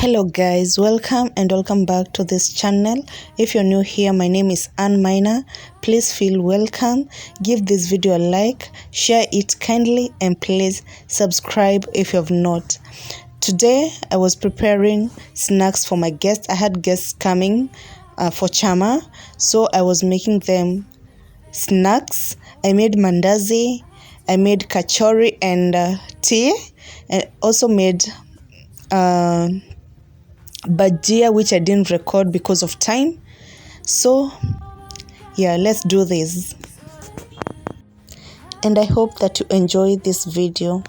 Hello guys, welcome back to this channel. If you're new here, my name is Ann Minor. Please feel welcome. Give this video a like, share it kindly, and please subscribe if you have not. Today I was preparing snacks for my guests. I had guests coming for chama, so I was making them snacks. I made Maandazi, I made Kachori and tea, and also made bajia, which I didn't record because of time. So yeah, let's do this, and I hope that you enjoy this video.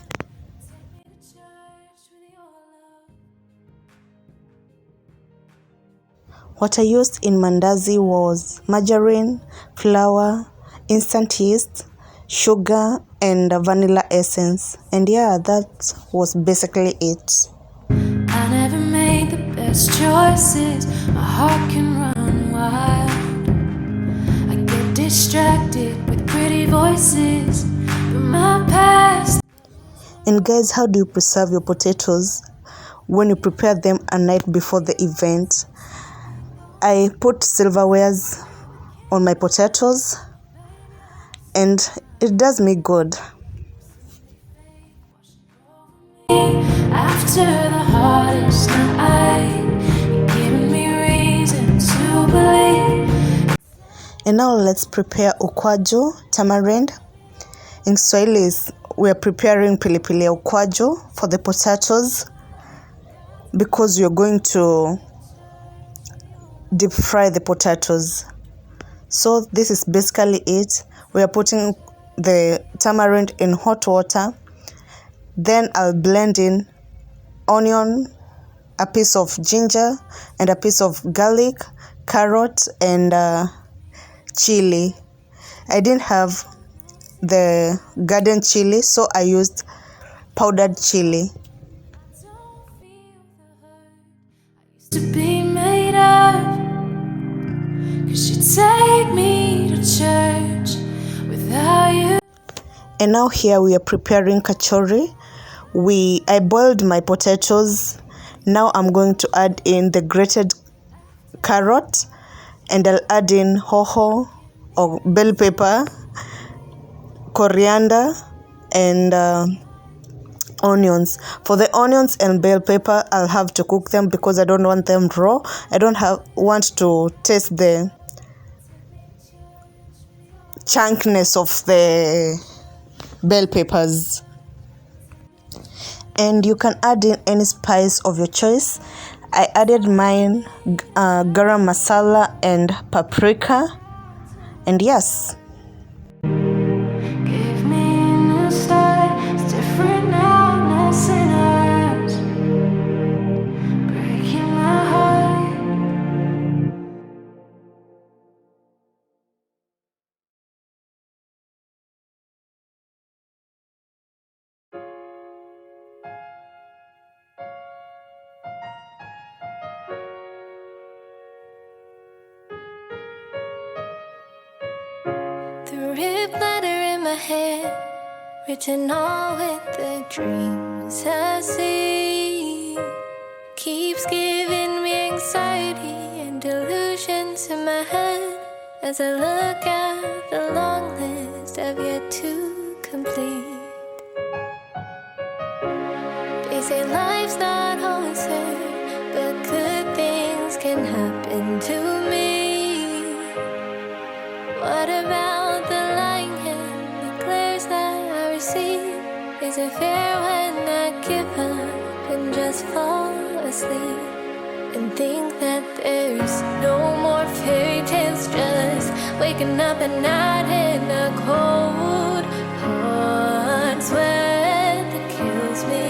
What I used in Maandazi was margarine, flour, instant yeast, sugar, and vanilla essence. And yeah, that was basically it. I never made the best choices. My heart can run wild. I get distracted with pretty voices from my past. And guys, how do you preserve your potatoes when you prepare them a night before the event? I put silverwares on my potatoes and it does me good. After the hardest night, you're giving me reason to believe. And now let's prepare Ukwaju, tamarind. In Swahili, we are preparing Pilipili Ukwaju for the potatoes because you're going to deep fry the potatoes. So this is basically it. We are putting the tamarind in hot water. Then I'll blend in onion, a piece of ginger, and a piece of garlic, carrot, and chili. I didn't have the garden chili, so I used powdered chili. To be made of, 'cause you take me to church without you. And now here we are preparing kachori. I boiled my potatoes. Now I'm going to add in the grated carrot, and I'll add in hoho or bell pepper, coriander, and onions. For the onions and bell pepper, I'll have to cook them because I don't want them raw. I don't want to taste the chunkiness of the bell peppers. And you can add in any spice of your choice. I added mine garam masala and paprika, and yes. Give me a new start, it's different now, not sinners, breaking my heart. The red letter in my head, written all with the dreams I see, keeps giving me anxiety and delusions in my head as I look at the long list I've yet to complete. They say life's not always fair, but good things can happen to me. What about the lying hand, the glares that I receive? Is it fair when I give up and just fall asleep and think that there's no more fairy tales, just waking up at night in a cold hard sweat that kills me?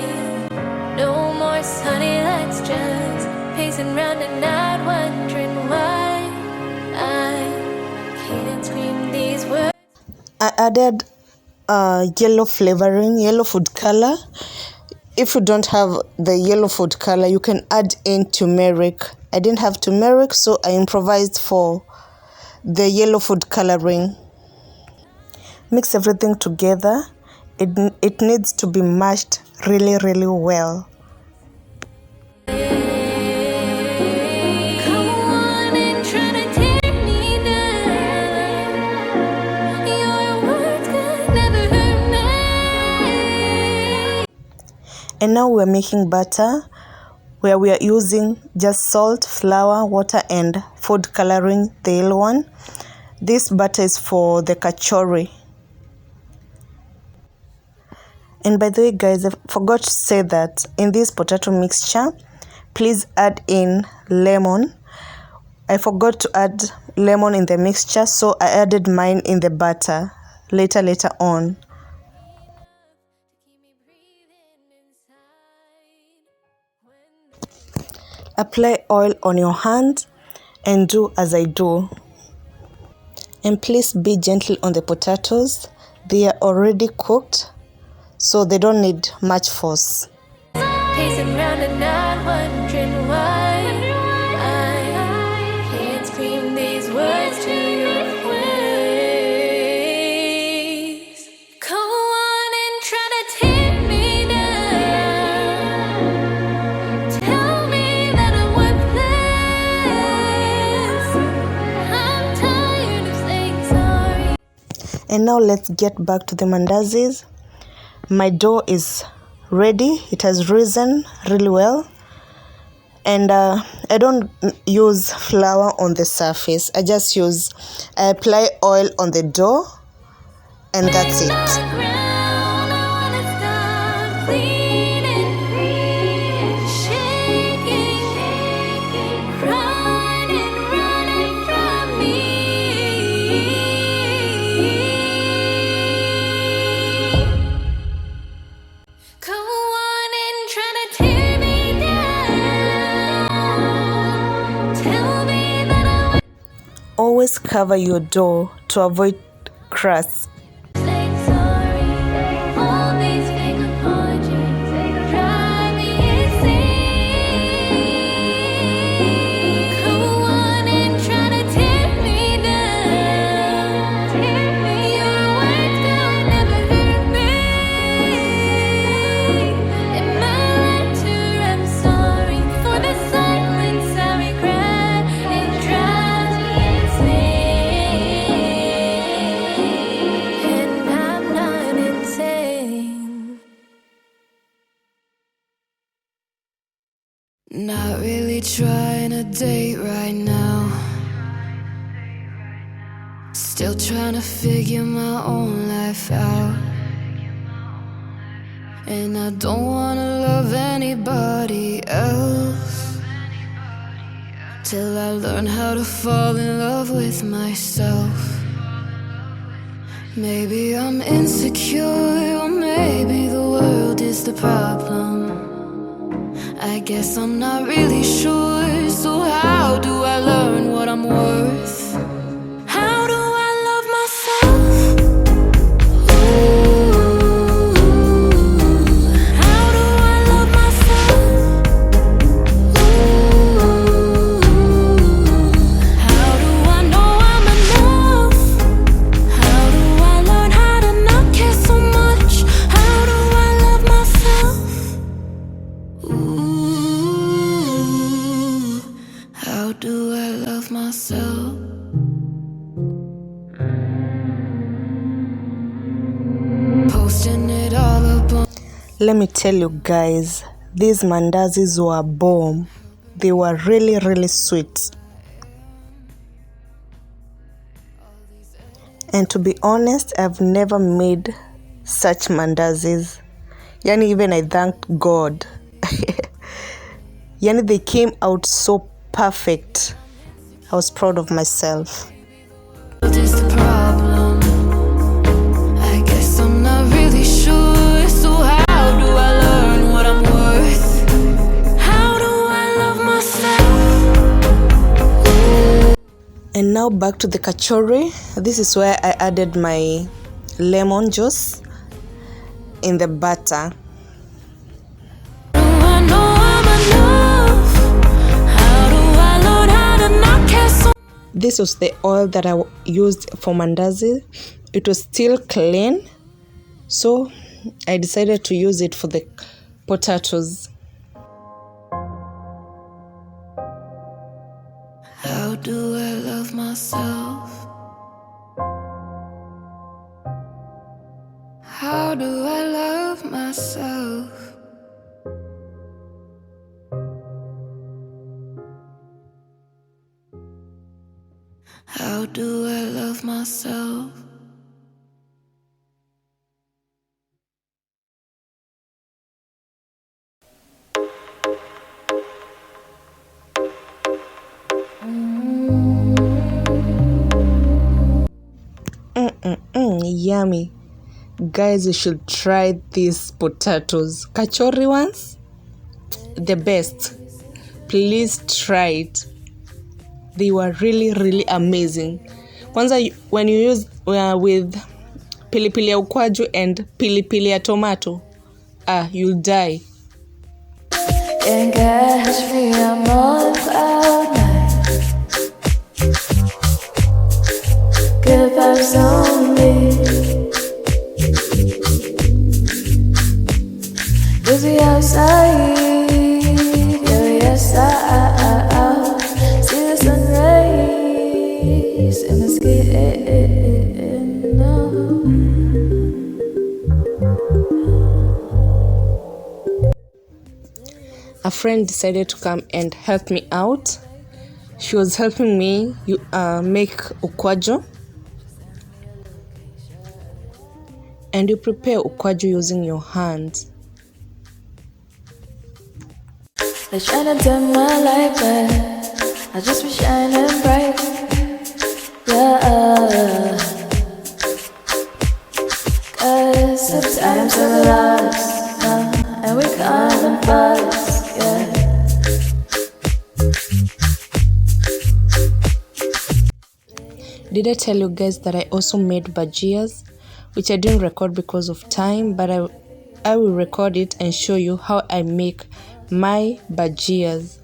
No more sunny lights, just pacing round at night, wondering why can't scream these words. I added yellow flavoring, yellow food color. If you don't have the yellow food color, you can add in turmeric. I didn't have turmeric, so I improvised for the yellow food coloring. Mix everything together. It needs to be mashed really well. And now we're making batter where we are using just salt, flour, water and food coloring, the yellow one. This batter is for the kachori. And by the way guys, I forgot to say that in this potato mixture, please add in lemon. I forgot to add lemon in the mixture, so I added mine in the batter later on. Apply oil on your hand and do as I do. And please be gentle on the potatoes. They are already cooked, so they don't need much force. Pacing round and not wondering why I can't scream these words to your face. Go on and try to tear me down. Tell me that I'm worthless. I'm tired of saying sorry. And now let's get back to the mandazis. My dough is ready. It has risen really well. And I don't use flour on the surface. I apply oil on the dough and that's it. Always cover your dough to avoid crusts. Not really trying to date right now. Still trying to figure my own life out. And I don't wanna love anybody else till I learn how to fall in love with myself. Maybe I'm insecure, or maybe the world is the problem. I guess I'm not really sure, so how do I learn what I'm worth? How do I love myself? Ooh, how do I love myself? Ooh, how do I know I'm enough? How do I learn how to not care so much? How do I love myself? Ooh, how do I love myself? Posting it all up on. Let me tell you guys, these mandazis were bomb. They were really, really sweet. And to be honest, I've never made such mandazis. Yani even I thanked God. Yani they came out so perfect. I was proud of myself. What is the problem? I guess I'm not really sure, so how do I learn what I'm worth? How do I love myself? And now back to the kachori. This is where I added my lemon juice in the batter. How do I know I'm enough? How do I learn how to not care so? This was the oil that I used for mandazi. It was still clean, so I decided to use it for the potatoes. How do I love myself? How do I love myself? do I love myself? Yummy. Guys, you should try these potatoes. Kachori ones, the best. Please try it. They were really, really amazing. Kwanza, when you use with pilipili ya ukwaju and pilipili ya tomato, you'll die. Can't catch me, I'm on cloud nine. Good vibes only. Busy outside, yeah, we outside. See the sun rays in the skin. No. A friend decided to come and help me out. She was helping me make ukwaju. And you prepare ukwaju using your hands. They're trying to dim my light, but I just be shining bright. Yeah. 'Cause sometimes we're lost, and we come and buzz. Yeah. Did I tell you guys that I also made bajias, which I didn't record because of time, but I will record it and show you how I make my bajias.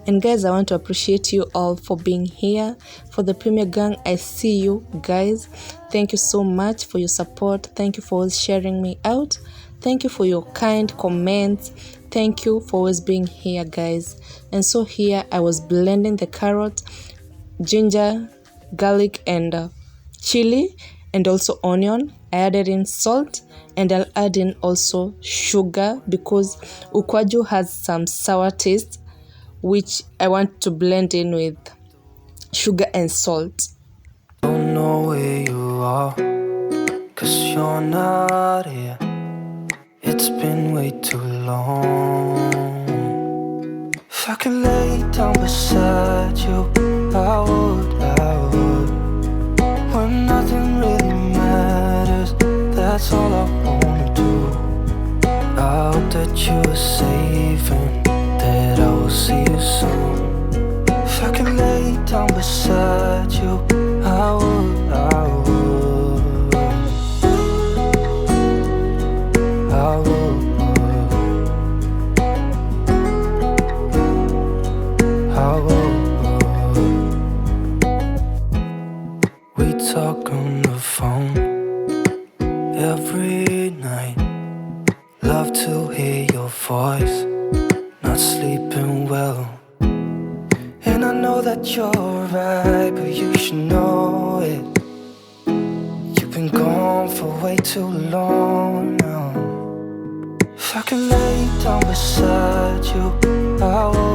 And guys, I want to appreciate you all for being here. For the Premier Gang, I see you guys. Thank you so much for your support. Thank you for always sharing me out. Thank you for your kind comments. Thank you for always being here, guys. And so here I was blending the carrot, ginger, garlic, and chili, and also onion. I added in salt, and I'll add in also sugar because ukwaju has some sour taste, which I want to blend in with sugar and salt. Don't know where you are, 'cause you're not here. It's been way too long. If I could lay down beside you, I would. When nothing really matters, that's all I wanna do. I hope that you are safe and that I will see you soon. If I could lay down beside you, I would. We talk on the phone every night. Love to hear your voice. Not sleeping well. And I know that you're right, but you should know it. You've been gone for way too long now. If I could lay down beside you, I would.